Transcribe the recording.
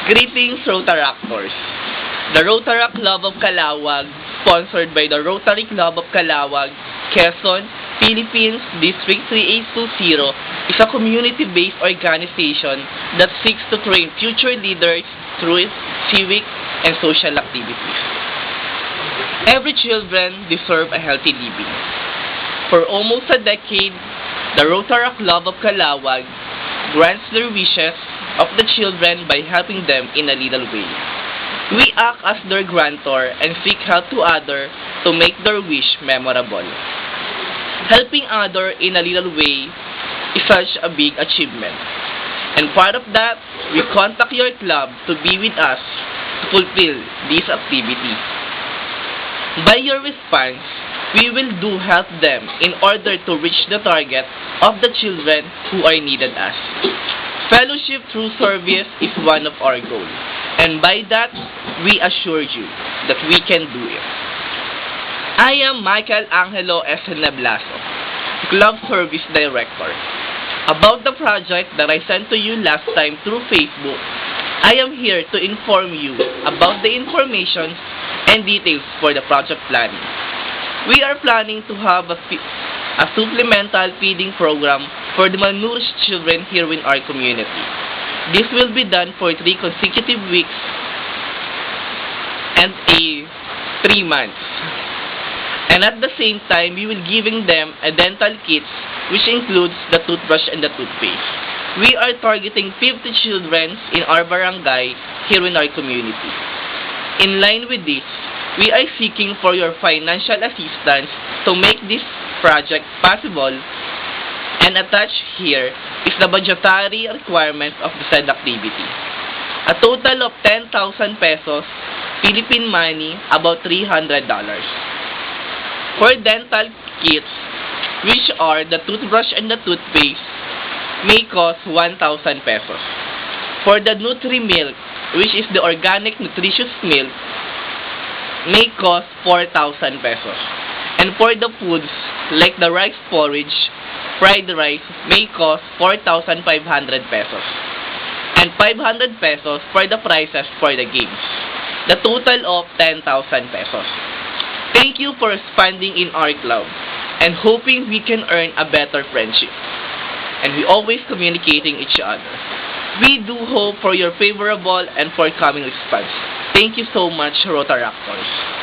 Greetings, Rotaractors. The Rotaract Club of Calawag, sponsored by the Rotary Club of Calawag, Quezon, Philippines, District 3820, is a community-based organization that seeks to train future leaders through civic and social activities. Every children deserve a healthy living. For almost a decade, the Rotaract Club of Calawag grants their wishes of the children by helping them in a little way. We act as their grantor and seek help to others to make their wish memorable. Helping others in a little way is such a big achievement. And part of that, we contact your club to be with us to fulfill this activity. By your response, we will do help them in order to reach the target of the children who are needed us. Fellowship through service is one of our goals, and by that, we assure you that we can do it. I am Michael Angelo Eseneblaso, Club Service Director. About the project that I sent to you last time through Facebook, I am here to inform you about the information and details for the project planning. We are planning to have a supplemental feeding program for the malnourished children here in our community. This will be done for 3 consecutive weeks and 3 months. And at the same time, we will giving them a dental kit which includes the toothbrush and the toothpaste. We are targeting 50 children in our barangay here in our community. In line with this, we are seeking for your financial assistance to make this project possible, and attached here is the budgetary requirements of the said activity. A total of 10,000 pesos, Philippine money, about $300. For dental kits, which are the toothbrush and the toothpaste, may cost 1,000 pesos. For the Nutri-Milk, which is the organic nutritious milk, may cost 4,000 pesos. And for the foods, like the rice porridge, fried rice, may cost 4,500 pesos. And 500 pesos for the prizes for the games. The total of 10,000 pesos. Thank you for expanding in our club and hoping we can earn a better friendship. And we always communicating each other. We do hope for your favorable and forthcoming response. Thank you so much, Rotaractors.